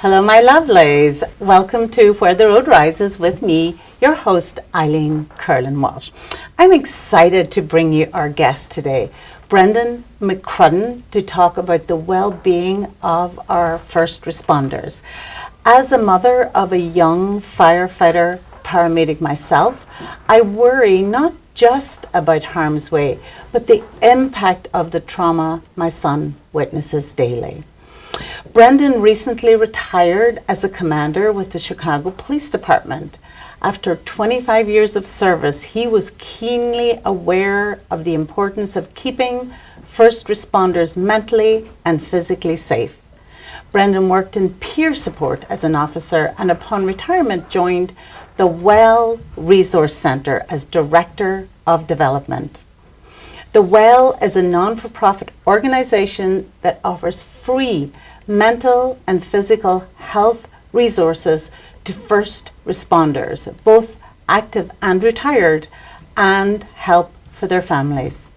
Hello, my lovelies. Welcome to Where the Road Rises with me, your host, Eileen Curlin-Walsh. I'm excited to bring you our guest today, Brendan McCrudden, to talk about the well-being of our first responders. As a mother of a young firefighter paramedic myself, I worry not just about harm's way, but the impact of the trauma my son witnesses daily. Brendan recently retired as a commander with the Chicago Police Department. After 25 years of service, he was keenly aware of the importance of keeping first responders mentally and physically safe. Brendan worked in peer support as an officer and upon retirement joined the Well Resource Center as Director of Development. The Well is a non-for-profit organization that offers free mental and physical health resources to first responders, both active and retired, and help for their families.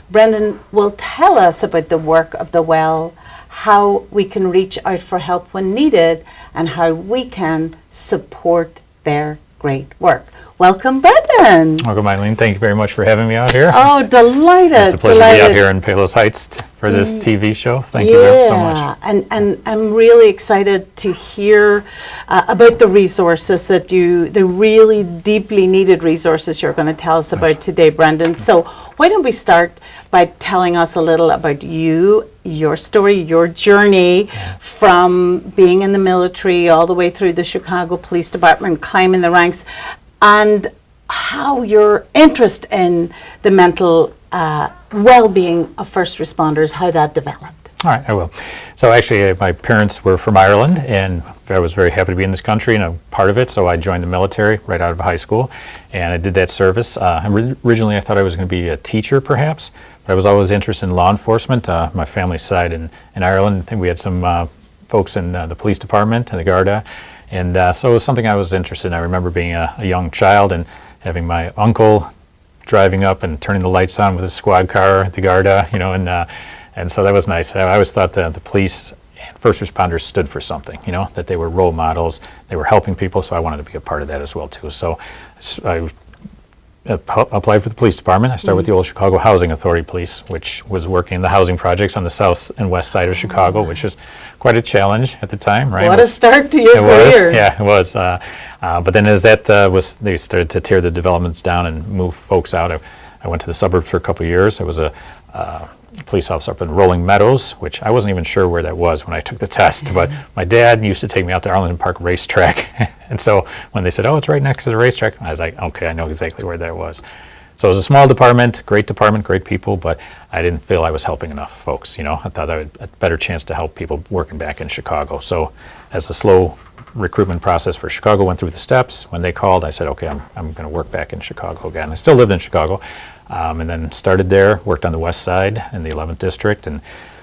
Brendan will tell us about the work of the Well, how we can reach out for help when needed, and how we can support their great work. Welcome, Brendan. Welcome, Eileen. Thank you very much for having me out here. Oh, delighted. It's a pleasure to be out here in Palos Heights for this TV show. Thank you very so much. And I'm really excited to hear about the resources the really deeply needed resources you're going to tell us about today, Brendan. So why don't we start by telling us a little about you, your story, your journey from being in the military all the way through the Chicago Police Department, climbing the ranks, and how your interest in the mental well-being of first responders, how that developed. All right, I will. So actually, my parents were from Ireland, and I was very happy to be in this country and a part of it, so I joined the military right out of high school, and I did that service. Originally, I thought I was going to be a teacher, perhaps, but I was always interested in law enforcement. My family's side in Ireland, I think we had some folks in the police department and the Garda, and so it was something I was interested in. I remember being a young child and having my uncle driving up and turning the lights on with his squad car at the Garda, and so that was nice. I always thought that the police and first responders stood for something, that they were role models, they were helping people, so I wanted to be a part of that as well too. So I applied for the police department. I started with the old Chicago Housing Authority Police, which was working in the housing projects on the south and west side of Chicago, which was quite a challenge at the time, right? What a start to your career. Yeah, it was. But then as that they started to tear the developments down and move folks out, I went to the suburbs for a couple of years. I was a police officer up in Rolling Meadows, which I wasn't even sure where that was when I took the test, but my dad used to take me out to Arlington Park racetrack. And so when they said, oh, it's right next to the racetrack, I was like, okay, I know exactly where that was. So it was a small department, great people, but I didn't feel I was helping enough folks. I thought I had a better chance to help people working back in Chicago. So as the slow recruitment process for Chicago went through the steps, when they called, I said, okay, I'm going to work back in Chicago again. I still lived in Chicago, and then started there, worked on the west side in the 11th District, and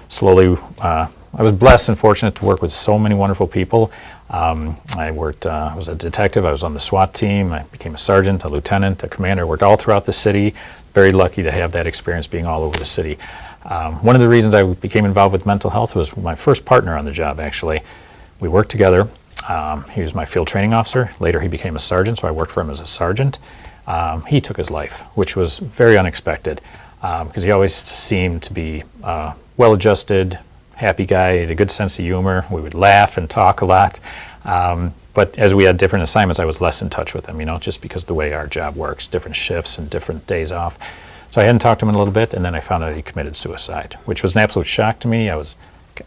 slowly I was blessed and fortunate to work with so many wonderful people. I was a detective, I was on the SWAT team, I became a sergeant, a lieutenant, a commander, worked all throughout the city. Very lucky to have that experience being all over the city. One of the reasons I became involved with mental health was my first partner on the job, actually. We worked together. He was my field training officer. Later he became a sergeant, so I worked for him as a sergeant. He took his life, which was very unexpected because he always seemed to be well-adjusted, happy guy, had a good sense of humor. We would laugh and talk a lot. But as we had different assignments, I was less in touch with him, just because of the way our job works, different shifts and different days off. So I hadn't talked to him in a little bit, and then I found out he committed suicide, which was an absolute shock to me. I was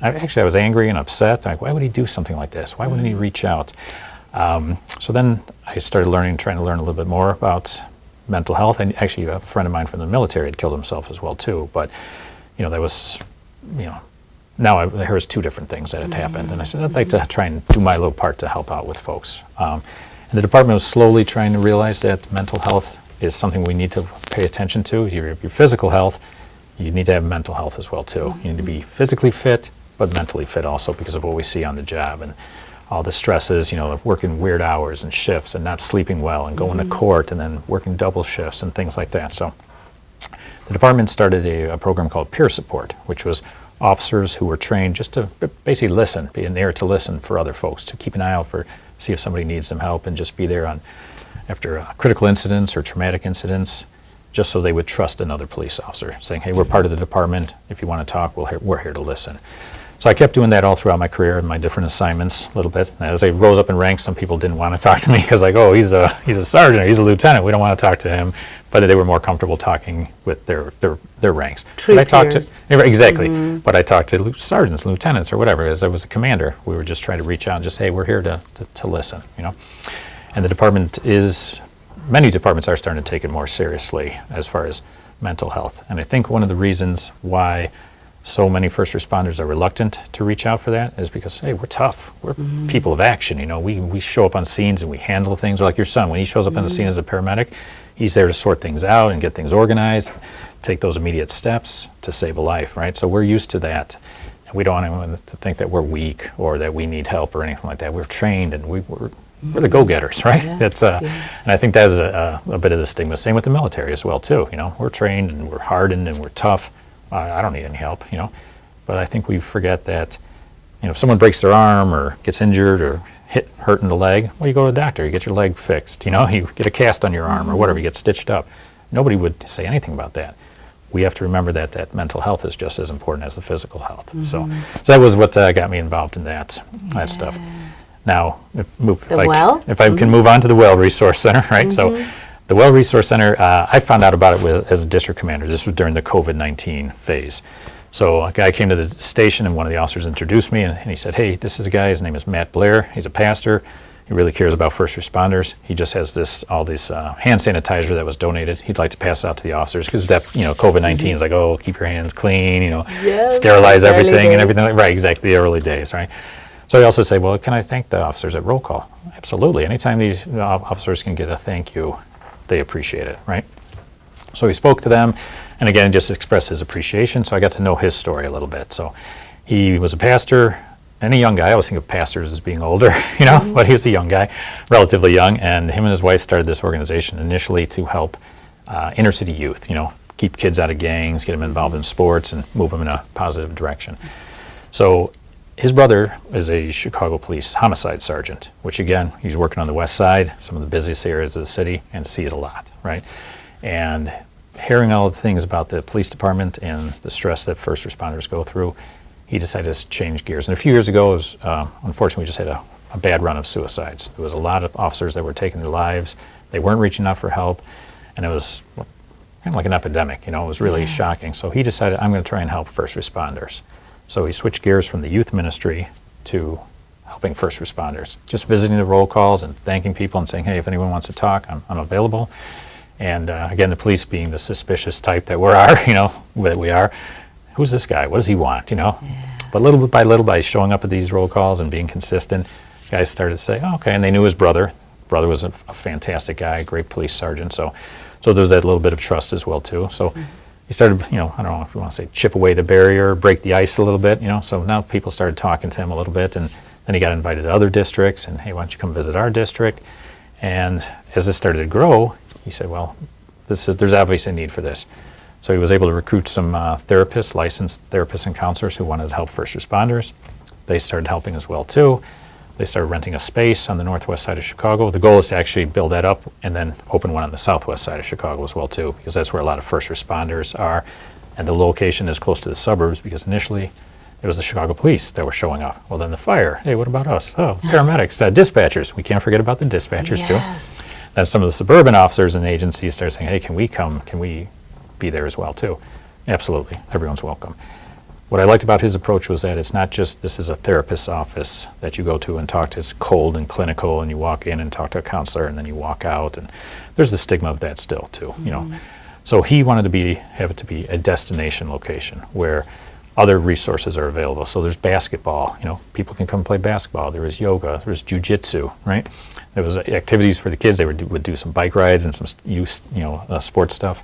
angry and upset. Like, why would he do something like this? Why wouldn't he reach out? So then I started trying to learn a little bit more about mental health. And actually, a friend of mine from the military had killed himself as well too. But that was, now I heard two different things that had happened, and I said I'd like to try and do my little part to help out with folks. And the department was slowly trying to realize that mental health is something we need to pay attention to. Your physical health, you need to have mental health as well too. You need to be physically fit, but mentally fit also because of what we see on the job and all the stresses, working weird hours and shifts and not sleeping well and going to court and then working double shifts and things like that. So the department started a program called peer support, which was officers who were trained just to basically listen, be an ear to listen for other folks, to keep an eye out for, see if somebody needs some help, and just be there after critical incidents or traumatic incidents, just so they would trust another police officer, saying, hey, we're part of the department. If you want to talk, we're here to listen. So I kept doing that all throughout my career and my different assignments a little bit. And as I rose up in ranks, some people didn't want to talk to me because like, oh, he's a sergeant, or he's a lieutenant. We don't want to talk to him. But they were more comfortable talking with their ranks. Troop but I talked peers. exactly. But I talked to sergeants, lieutenants, or whatever. As I was a commander, we were just trying to reach out and just, hey, we're here to listen, you know. And the department many departments are starting to take it more seriously as far as mental health. And I think one of the reasons why so many first responders are reluctant to reach out for that is because, hey, we're tough. We're people of action, you know. We show up on scenes and we handle things. Like your son, when he shows up on the scene as a paramedic, he's there to sort things out and get things organized, take those immediate steps to save a life, right? So we're used to that. And we don't want anyone to think that we're weak or that we need help or anything like that. We're trained and we're the go-getters, right? Yes, That's yes. And I think that is a bit of the stigma. Same with the military as well, too. You know, we're trained and we're hardened and we're tough. I don't need any help, you know. But I think we forget that, you know, if someone breaks their arm or gets injured or hurt in the leg, well, you go to the doctor, you get your leg fixed, you know, you get a cast on your arm or whatever, you get stitched up. Nobody would say anything about that. We have to remember that mental health is just as important as the physical health. So that was what got me involved in that stuff. Now, if I can move on to the Well Resource Center, right? So the Well Resource Center, I found out about it as a district commander. This was during the COVID-19 phase. So a guy came to the station and one of the officers introduced me and he said, hey, this is a guy, his name is Matt Blair. He's a pastor. He really cares about first responders. He just has all this hand sanitizer that was donated. He'd like to pass out to the officers because that, you know, COVID-19 is like, oh, keep your hands clean, you know, sterilize everything and everything. Right, exactly, the early days, right? So he also said, well, can I thank the officers at roll call? Absolutely. Anytime these officers can get a thank you, they appreciate it, right? So he spoke to them, and again, just expressed his appreciation, so I got to know his story a little bit. So he was a pastor and a young guy. I always think of pastors as being older, you know, but he was a young guy, relatively young, and him and his wife started this organization initially to help inner city youth, you know, keep kids out of gangs, get them involved in sports, and move them in a positive direction. So his brother is a Chicago police homicide sergeant, which again, he's working on the west side, some of the busiest areas of the city, and sees a lot, right? And hearing all the things about the police department and the stress that first responders go through, he decided to change gears. And a few years ago, unfortunately, we just had a bad run of suicides. There was a lot of officers that were taking their lives. They weren't reaching out for help, and it was kind of like an epidemic, you know, it was really shocking. So he decided, I'm going to try and help first responders. So he switched gears from the youth ministry to helping first responders, just visiting the roll calls and thanking people and saying, hey, if anyone wants to talk, I'm available. And again, the police being the suspicious type that we are, who's this guy? What does he want, you know? But little bit by showing up at these roll calls and being consistent, guys started to say, oh, okay, and they knew his brother. Brother was a fantastic guy, great police sergeant, so there was that little bit of trust as well, too. So he started, you know, I don't know if you want to say chip away the barrier, break the ice a little bit, you know, so now people started talking to him a little bit, and then he got invited to other districts, and hey, why don't you come visit our district? And as this started to grow, he said, well, there's obviously a need for this. So he was able to recruit some therapists, licensed therapists and counselors who wanted to help first responders. They started helping as well, too. They started renting a space on the northwest side of Chicago. The goal is to actually build that up and then open one on the southwest side of Chicago as well, too, because that's where a lot of first responders are. And the location is close to the suburbs because initially it was the Chicago police that were showing up. Well, then the fire. Hey, what about us? Oh, paramedics, dispatchers. We can't forget about the dispatchers, too. Then some of the suburban officers and agencies started saying, hey, can we come? Can we be there as well, too? Absolutely. Everyone's welcome. What I liked about his approach was that it's not just this is a therapist's office that you go to and talk to. It's cold and clinical, and you walk in and talk to a counselor, and then you walk out, and there's the stigma of that still too. You know, so he wanted to have it to be a destination location where other resources are available. So there's basketball. You know, people can come play basketball. There was yoga. There was jujitsu. Right. There was activities for the kids. They would do some bike rides and some youth, sports stuff.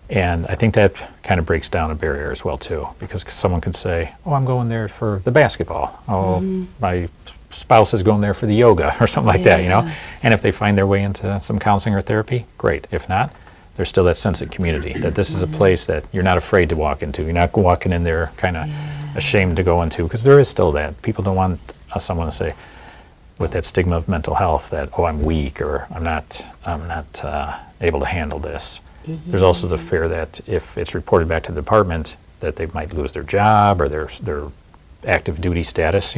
And I think that kind of breaks down a barrier as well, too, because someone could say, oh, I'm going there for the basketball. Oh, my spouse is going there for the yoga or something like that, you know. And if they find their way into some counseling or therapy, great. If not, there's still that sense of community, that this is a place that you're not afraid to walk into. You're not walking in there kind of ashamed to go into, because there is still that. People don't want someone to say, with that stigma of mental health, that, oh, I'm weak, or I'm not able to handle this. There's also the fear that if it's reported back to the department, that they might lose their job or their active duty status,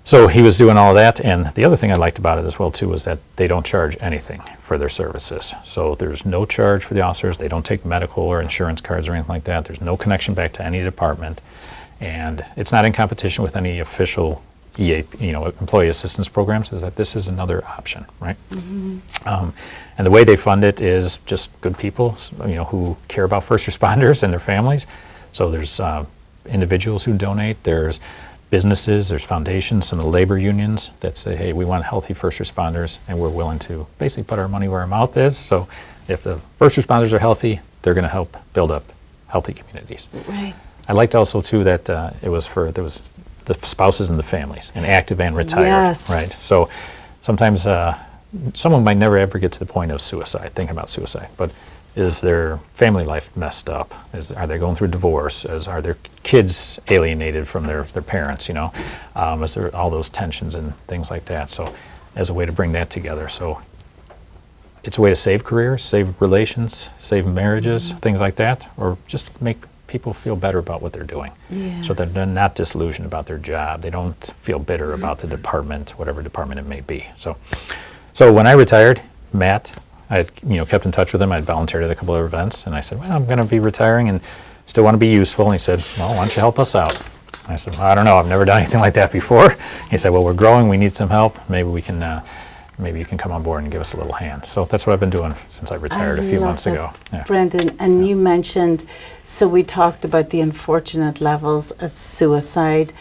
So he was doing all of that, and the other thing I liked about it as well too was that they don't charge anything for their services. So there's no charge for the officers. They don't take medical or insurance cards or anything like that. There's no connection back to any department, and it's not in competition with any official employee assistance programs. Is that this is another option, right? And the way they fund it is just good people, who care about first responders and their families. So there's individuals who donate. There's businesses, there's foundations, some of the labor unions that say, hey, we want healthy first responders, and we're willing to basically put our money where our mouth is. So if the first responders are healthy, they're going to help build up healthy communities. Right. I liked also too that there was the spouses and the families, and active and retired. Yes. Right. So sometimes someone might never ever get to the point of suicide, thinking about suicide, but is their family life messed up? Are they going through divorce? Are their kids alienated from their parents? Is there all those tensions and things like that? So, as a way to bring that together, so it's a way to save careers, save relations, save marriages, things like that, or just make people feel better about what they're doing, so that they're not disillusioned about their job. They don't feel bitter about the department, whatever department it may be. So when I retired, Matt, I had, kept in touch with him. I'd volunteered at a couple of events, and I said, well, I'm going to be retiring and still want to be useful. And he said, well, why don't you help us out? And I said, well, I don't know. I've never done anything like that before. He said, well, we're growing. We need some help. Maybe we can, maybe you can come on board and give us a little hand. So that's what I've been doing since I retired a few months ago. Yeah. Brendan, and you mentioned, so we talked about the unfortunate levels of suicide.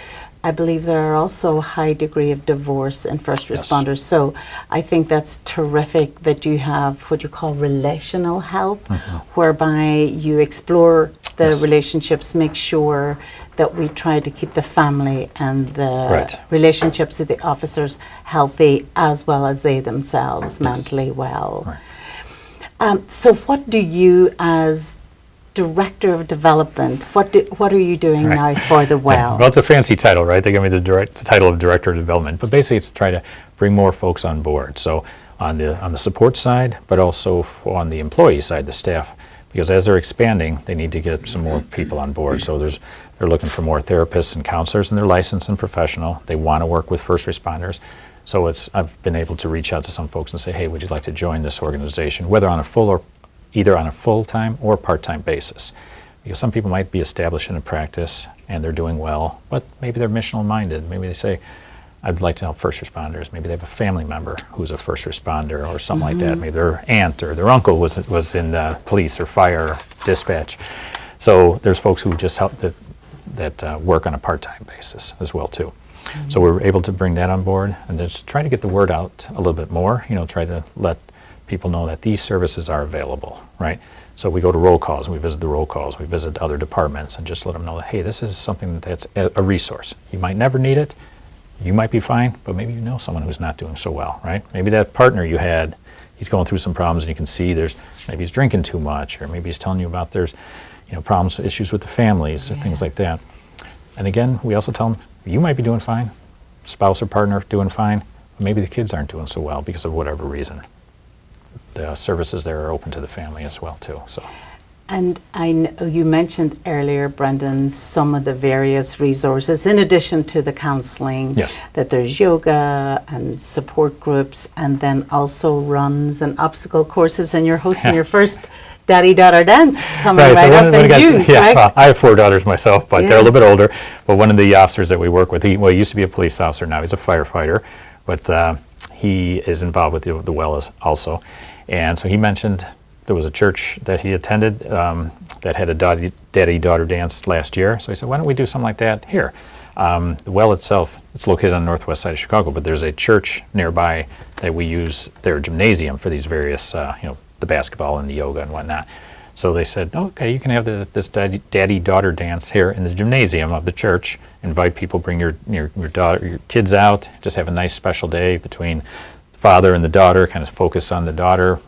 I believe there are also a high degree of divorce in first responders. So I think that's terrific that you have what you call relational help, whereby you explore the relationships, make sure that we try to keep the family and the relationships of the officers healthy, as well as they themselves mentally well. Right. So what do you, as Director of Development, what are you doing now for the well? Well, it's a fancy title, right? They give me the title of Director of Development, but basically it's to try to bring more folks on board. So on the support side, but also on the employee side, the staff, because as they're expanding, they need to get some more people on board. So they're looking for more therapists and counselors, and they're licensed and professional. They want to work with first responders. So I've been able to reach out to some folks and say, hey, would you like to join this organization, whether on a either on a full-time or part-time basis. Because some people might be established in a practice and they're doing well, but maybe they're missional minded. Maybe they say, I'd like to help first responders. Maybe they have a family member who's a first responder or something like that. Maybe their aunt or their uncle was in police or fire or dispatch. So there's folks who just help that work on a part-time basis as well too. So we're able to bring that on board and just try to get the word out a little bit more, try to let people know that these services are available, right? So we go to roll calls, and we visit the roll calls, we visit other departments, and just let them know that, hey, this is something that's a resource. You might never need it, you might be fine, but maybe you know someone who's not doing so well, right? Maybe that partner you had, he's going through some problems, and you can see maybe he's drinking too much, or maybe he's telling you about there's problems, issues with the families, or things like that. And again, we also tell them, you might be doing fine, spouse or partner doing fine, but maybe the kids aren't doing so well because of whatever reason. The services there are open to the family as well too. So. And I know you mentioned earlier, Brendan, some of the various resources, in addition to the counselling, that there's yoga and support groups, and then also runs and obstacle courses, and you're hosting your first daddy-daughter dance coming up in June, right? Well, I have 4 daughters myself, but they're a little bit older. But one of the officers that we work with, he used to be a police officer, now he's a firefighter, but he is involved with the well also. And so he mentioned there was a church that he attended that had a daddy-daughter dance last year. So he said, why don't we do something like that here? The well itself, it's located on the northwest side of Chicago, but there's a church nearby that we use their gymnasium for these various, the basketball and the yoga and whatnot. So they said, okay, you can have this daddy-daughter dance here in the gymnasium of the church. Invite people, bring your kids out, just have a nice special day between father and the daughter, kind of focus on the daughter.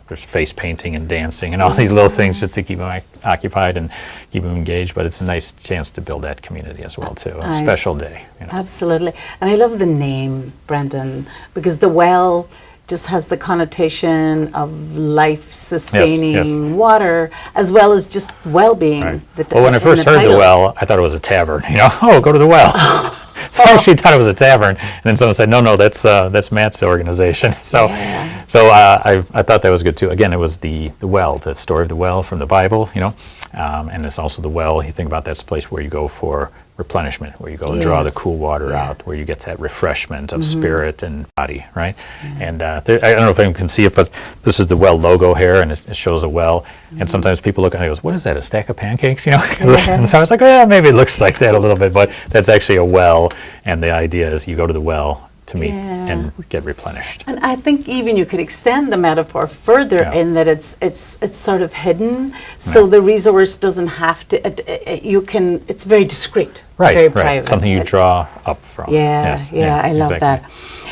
There's face painting and dancing and all these little things just to keep them occupied and keep them engaged. But it's a nice chance to build that community as well too. A special day. Absolutely. And I love the name, Brendan, because the well just has the connotation of life-sustaining water, as well as just well-being. Right. Well, when I first heard the well, I thought it was a tavern. Go to the well. So I actually thought it was a tavern, and then someone said, no, that's Matt's organization. So I thought that was good too. Again, it was the well, the story of the well from the Bible, and it's also the well. You think about that's the place where you go for replenishment, where you go and draw the cool water out, where you get that refreshment of spirit and body, right? And I don't know if anyone can see it, but this is the well logo here, and it shows a well. And sometimes people look at it and goes, what is that, a stack of pancakes? And so I was like, maybe it looks like that a little bit, but that's actually a well. And the idea is you go to the well to meet and get replenished. And I think even you could extend the metaphor further in that it's sort of hidden, so the resource doesn't have to. It's very discreet, very private. Something you draw up from. I love that.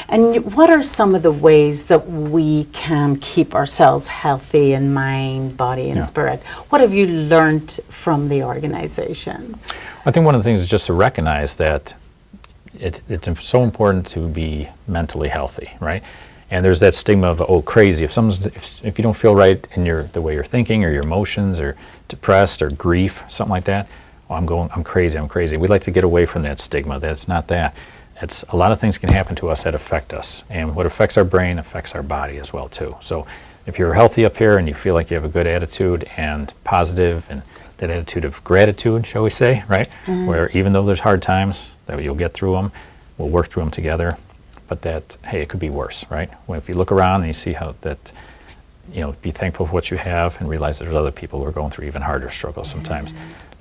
And what are some of the ways that we can keep ourselves healthy in mind, body, and spirit? What have you learned from the organization? I think one of the things is just to recognize that it's so important to be mentally healthy, right? And there's that stigma of crazy. If you don't feel right in the way you're thinking or your emotions or depressed or grief, something like that, I'm crazy. We'd like to get away from that stigma. That's not that. It's a lot of things can happen to us that affect us, and what affects our brain affects our body as well too. So if you're healthy up here and you feel like you have a good attitude and positive, and that attitude of gratitude, shall we say, right? Where even though there's hard times, that you'll get through them, we'll work through them together, but that, hey, it could be worse, right? Well, if you look around and you see how that, be thankful for what you have and realize there's other people who are going through even harder struggles sometimes.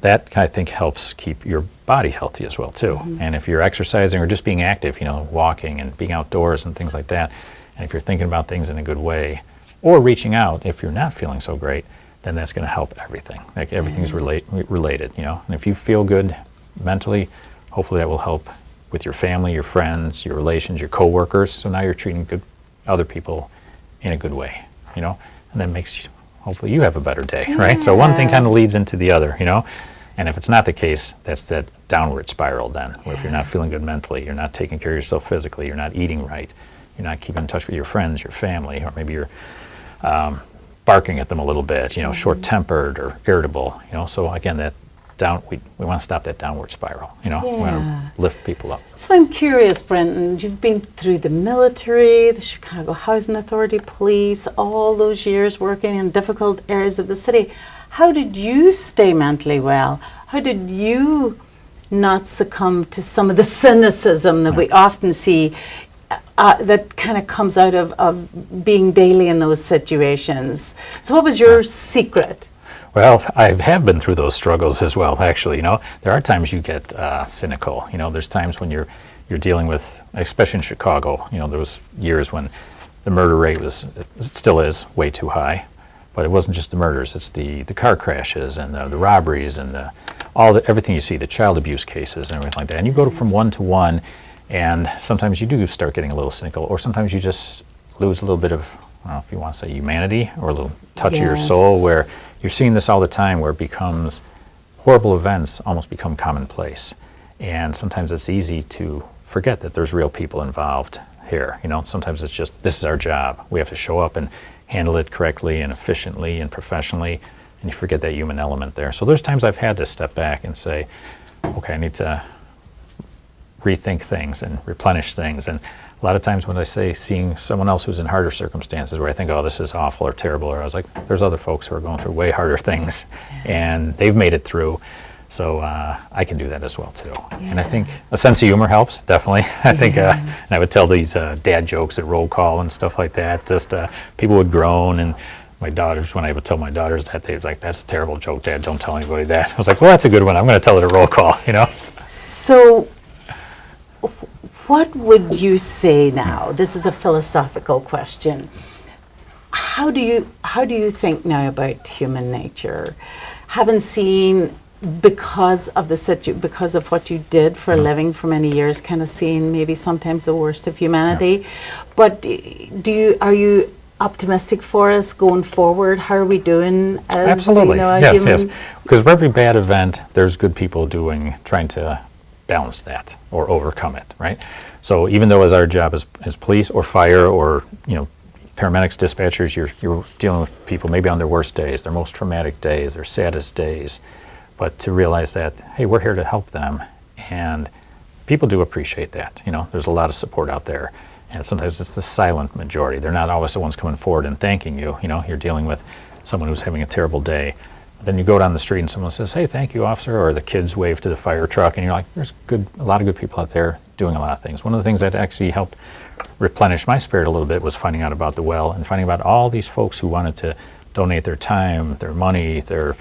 That, I think, helps keep your body healthy as well, too. And if you're exercising or just being active, walking and being outdoors and things like that, and if you're thinking about things in a good way, or reaching out if you're not feeling so great, then that's going to help everything. Like everything's related, And if you feel good mentally, hopefully that will help with your family, your friends, your relations, your coworkers. So now you're treating other people in a good way, and that makes hopefully you have a better day, right? So one thing kind of leads into the other, And if it's not the case, that's that downward spiral then, where if you're not feeling good mentally, you're not taking care of yourself physically, you're not eating right, you're not keeping in touch with your friends, your family, or maybe you're barking at them a little bit, short-tempered or irritable, So again, that we want to stop that downward spiral, We want to lift people up. So I'm curious, Brendan, you've been through the military, the Chicago Housing Authority, police, all those years working in difficult areas of the city. How did you stay mentally well? How did you not succumb to some of the cynicism that we often see that kind of comes out of being daily in those situations? So what was your secret? Well, I have been through those struggles as well, actually. There are times you get cynical. There's times when you're dealing with, especially in Chicago, there was years when the murder rate it still is way too high. But it wasn't just the murders, it's the car crashes and the robberies and everything you see, the child abuse cases and everything like that. And you go from one to one, and sometimes you do start getting a little cynical, or sometimes you just lose a little bit of, I don't know if you want to say humanity, or a little touch of your soul, where you're seeing this all the time, where it becomes, horrible events almost become commonplace. And sometimes it's easy to forget that there's real people involved here. Sometimes it's just, this is our job. We have to show up and handle it correctly and efficiently and professionally, and you forget that human element there. So there's times I've had to step back and say, okay, I need to rethink things and replenish things. And a lot of times when I say seeing someone else who's in harder circumstances, where I think, oh, this is awful or terrible, or I was like, there's other folks who are going through way harder things, and they've made it through. So I can do that as well too. And I think a sense of humor helps, definitely. I think, and I would tell these dad jokes at roll call and stuff like that. Just people would groan, and my daughters, when I would tell my daughters that, they were like, that's a terrible joke, Dad, don't tell anybody that. I was like, well, that's a good one, I'm going to tell it at roll call, So what would you say now? This is a philosophical question. How do you think now about human nature? Having seen because of because of what you did for a living for many years, kind of seeing maybe sometimes the worst of humanity. But are you optimistic for us going forward? How are we doing as Absolutely. a Yes, human? yes. Because for every bad event, there's good people trying to balance that or overcome it, right? So even though as our job as police or fire or paramedics, dispatchers, you're dealing with people maybe on their worst days, their most traumatic days, their saddest days, but to realize that, hey, we're here to help them, and people do appreciate that. There's a lot of support out there, and sometimes it's the silent majority. They're not always the ones coming forward and thanking you. You're dealing with someone who's having a terrible day. Then you go down the street and someone says, hey, thank you, officer, or the kids wave to the fire truck, and you're like, there's a lot of good people out there doing a lot of things. One of the things that actually helped replenish my spirit a little bit was finding out about the well and finding about all these folks who wanted to donate their time, their money, their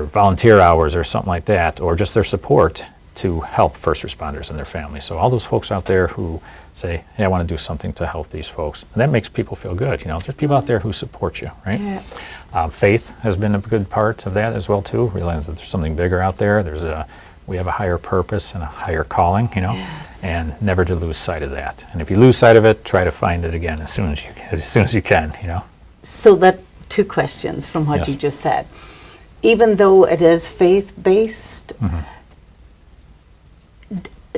volunteer hours or something like that, or just their support to help first responders and their families. So all those folks out there who say, hey, I want to do something to help these folks. And that makes people feel good. There's people out there who support you, right? Yeah. Faith has been a good part of that as well, too. Realize that there's something bigger out there. We have a higher purpose and a higher calling, Yes. and never to lose sight of that. And if you lose sight of it, try to find it again as soon as you can. So that 2 questions from what Yes. you just said. Even though it is faith-based,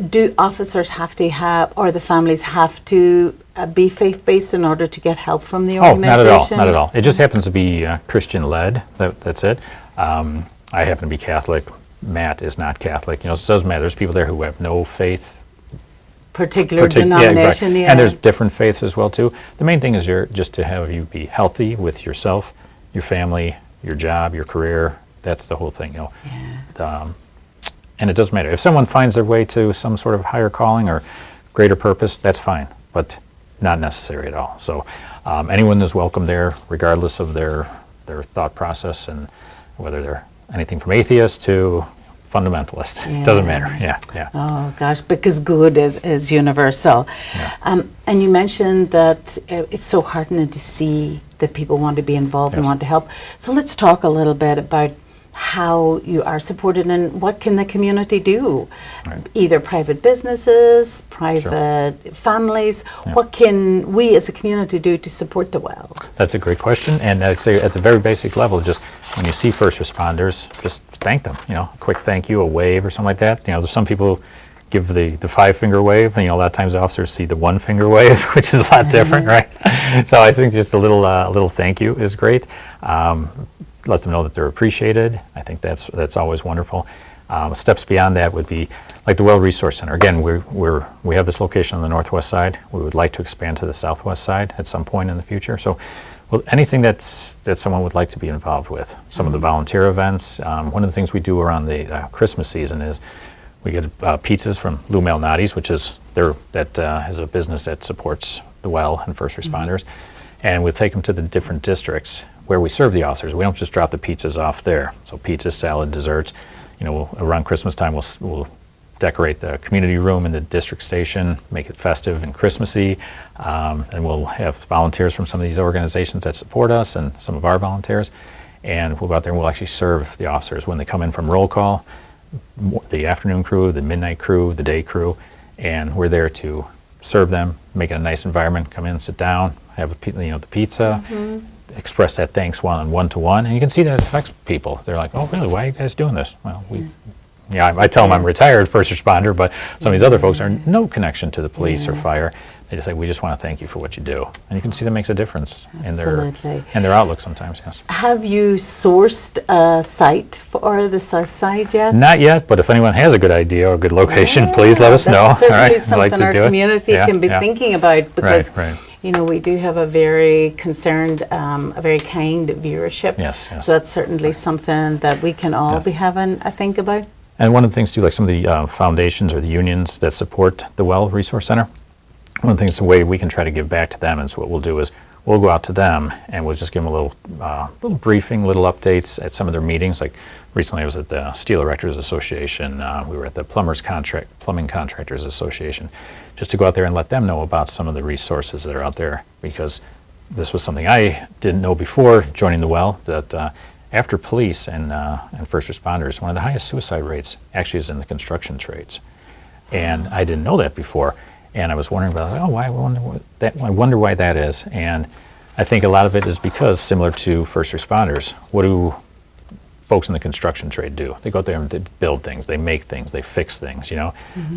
do officers have to or the families have to be faith-based in order to get help from the organization? Not at all. It just happens to be Christian-led. That's it. I happen to be Catholic. Matt is not Catholic. So it doesn't matter. There's people there who have no faith. Particular denomination, And there's different faiths as well, too. The main thing is just to have you be healthy with yourself, your family, your job, your career. That's the whole thing, and it doesn't matter. If someone finds their way to some sort of higher calling or greater purpose, that's fine, but not necessary at all. So anyone is welcome there, regardless of their thought process, and whether they're anything from atheist to fundamentalist. It doesn't matter. Yeah. Oh gosh, because good is universal. Yeah. And you mentioned that it's so heartening to see that people want to be involved and Yes. want to help. So let's talk a little bit about how you are supported and what can the community do? Right. Either private businesses, private families. Yeah. What can we as a community do to support the well? That's a great question, and I'd say at the very basic level, just when you see first responders, just thank them. A quick thank you, a wave, or something like that. There's some people give the 5-finger wave, and a lot of times officers see the 1-finger wave, which is a lot different, right? So I think just a little thank you is great. Let them know that they're appreciated. I think that's always wonderful. Steps beyond that would be like the Well Resource Center. Again, we have this location on the northwest side. We would like to expand to the southwest side at some point in the future. So, anything that someone would like to be involved with. Some of the volunteer events. One of the things we do around the Christmas season is we get pizzas from Lou Malnati's, which is is a business that supports the well and first responders, and we'll take them to the different districts where we serve the officers. We don't just drop the pizzas off there. So pizza, salad, desserts. Around Christmas time, we'll decorate the community room in the district station, make it festive and Christmassy, and we'll have volunteers from some of these organizations that support us and some of our volunteers, and we'll go out there and we'll actually serve the officers when they come in from roll call, the afternoon crew, the midnight crew, the day crew, and we're there to serve them, make it a nice environment, come in, sit down, have the pizza, express that thanks one-to-one, and you can see that it affects people. They're like, oh, really, why are you guys doing this? Well, I tell them I'm retired first responder, but some of these other folks are no connection to the police or fire. They just say, we just want to thank you for what you do. And you can see that makes a difference in their outlook sometimes, yes. Have you sourced a site for the south side yet? Not yet, but if anyone has a good idea or a good location, please let us know. That's certainly All right? something our community can be thinking about, because Right. we do have a very concerned, a very kind viewership. Yes. So that's certainly something that we can all Yes. be having a think about. And one of the things too, like some of the foundations or the unions that support the Well Resource Center, one of the things, the way we can try to give back to them, and so what we'll do is we'll go out to them and we'll just give them a little briefing, little updates at some of their meetings. Like recently I was at the Steel Erectors Association, we were at the Plumbing Contractors Association, just to go out there and let them know about some of the resources that are out there, because this was something I didn't know before joining the Well, that after police and first responders, one of the highest suicide rates actually is in the construction trades. And I didn't know that before. And I was wondering about, I wonder why that is. And I think a lot of it is because, similar to first responders, what do folks in the construction trade do? They go out there and they build things, they make things, they fix things,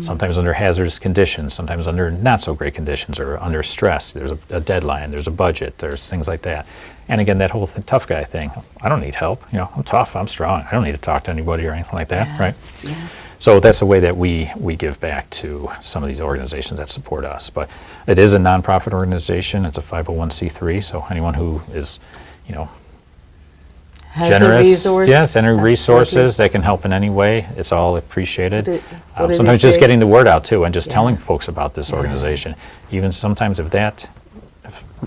sometimes under hazardous conditions, sometimes under not so great conditions or under stress. There's a deadline, there's a budget, there's things like that. And again, that whole tough guy thing, I don't need help, I'm tough, I'm strong, I don't need to talk to anybody or anything like that, right? Yes. So that's a way that we give back to some of these organizations that support us. But it is a nonprofit organization, it's a 501c3, so anyone who is, Has generous, a resource. yes, any resources that can help in any way, it's all appreciated. Sometimes just getting the word out too, and just telling folks about this organization. Even sometimes if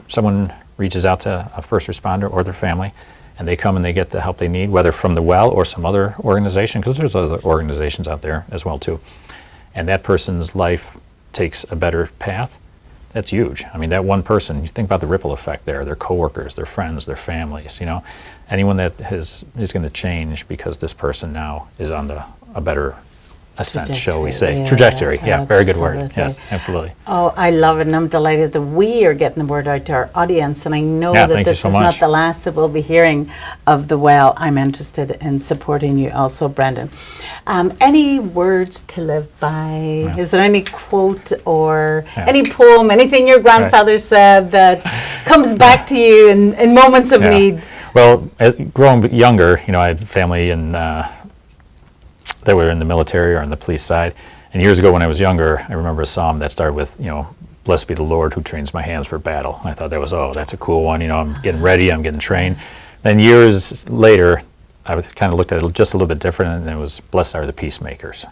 someone reaches out to a first responder or their family, and they come and they get the help they need, whether from the Well or some other organization, because there's other organizations out there as well too, and that person's life takes a better path, that's huge. I mean, that one person, you think about the ripple effect there, their coworkers, their friends, their families, anyone that is going to change because this person now is on a better ascent, shall we say. Trajectory, very good word. Yes, absolutely. Oh, I love it, and I'm delighted that we are getting the word out to our audience, and I know that this is not the last that we'll be hearing of the Well. I'm interested in supporting you also, Brendan. Any words to live by? Yeah. Is there any quote or any poem, anything your grandfather said that comes back to you in moments of need? Well, growing younger, I had family that were in the military or on the police side. And years ago when I was younger, I remember a psalm that started with, blessed be the Lord who trains my hands for battle. And I thought that was, that's a cool one. I'm getting ready, I'm getting trained. Then years later, I was kind of looked at it just a little bit different, and it was, blessed are the peacemakers,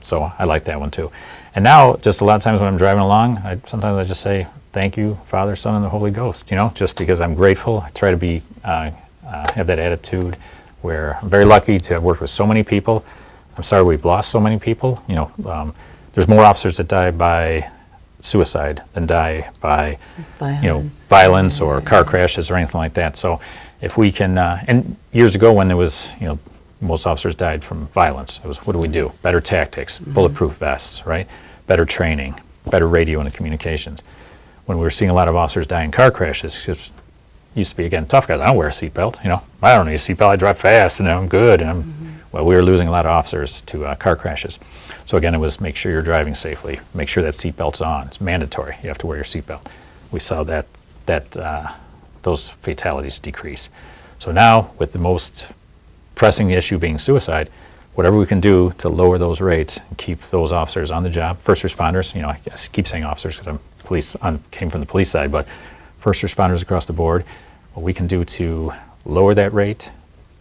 So I like that one too. And now, just a lot of times when I'm driving along, sometimes I just say, thank you, Father, Son, and the Holy Ghost, just because I'm grateful. I try to be, have that attitude where I'm very lucky to have worked with so many people. I'm sorry we've lost so many people. There's more officers that die by suicide than die by violence or car crashes or anything like that. So if we can, and years ago when there was, most officers died from violence. It was, what do we do? Better tactics, bulletproof vests, right? Better training, better radio and communications. When we were seeing a lot of officers die in car crashes, because used to be, again, tough guys. I don't wear a seatbelt, I don't need a seatbelt. I drive fast and I'm good. And well, we were losing a lot of officers to car crashes. So again, it was make sure you're driving safely. Make sure that seatbelt's on. It's mandatory. You have to wear your seatbelt. We saw that those fatalities decrease. So now, with the most pressing issue being suicide, whatever we can do to lower those rates and keep those officers on the job, first responders, I keep saying officers because came from the police side, but first responders across the board, what we can do to lower that rate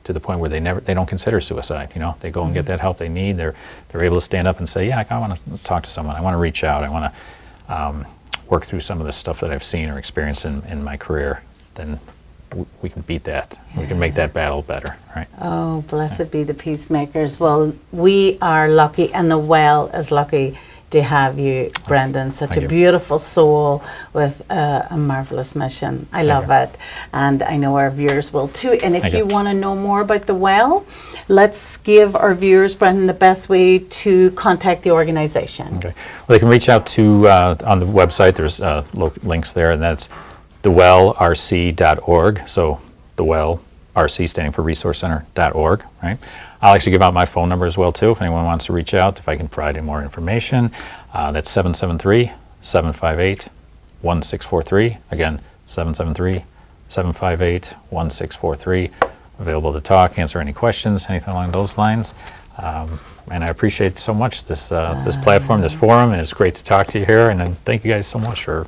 to the point where they don't consider suicide. They go and get that help they need. They're able to stand up and say, I want to talk to someone. I want to reach out. I want to work through some of the stuff that I've seen or experienced in my career. Then we can beat that. We can make that battle better, right? Oh, blessed be the peacemakers. Well, we are lucky, and the Well is lucky to have you, Brendan. Such a beautiful soul with a marvelous mission. I love it, and I know our viewers will too. And if you want to know more about the Well, let's give our viewers, Brendan, the best way to contact the organization. Okay. Well, they can reach out to on the website. There's links there, and that's thewellrc.org. So the Well RC standing for resourcecenter.org, right? I'll actually give out my phone number as well too if anyone wants to reach out, if I can provide any more information. That's 773-758-1643. Again, 773-758-1643. Available to talk, answer any questions, anything along those lines. And I appreciate so much this platform, this forum, and it's great to talk to you here. And then thank you guys so much for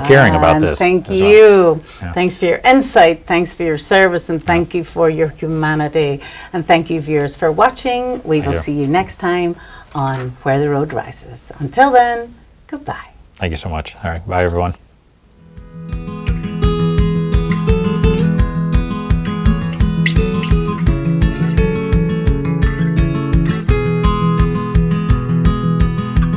caring about this. Thank you. Thanks for your insight. Thanks for your service, and thank you for your humanity. And thank you, viewers, for watching. We will see you next time on Where the Road Rises. Until then, goodbye. Thank you so much. All right, bye, everyone.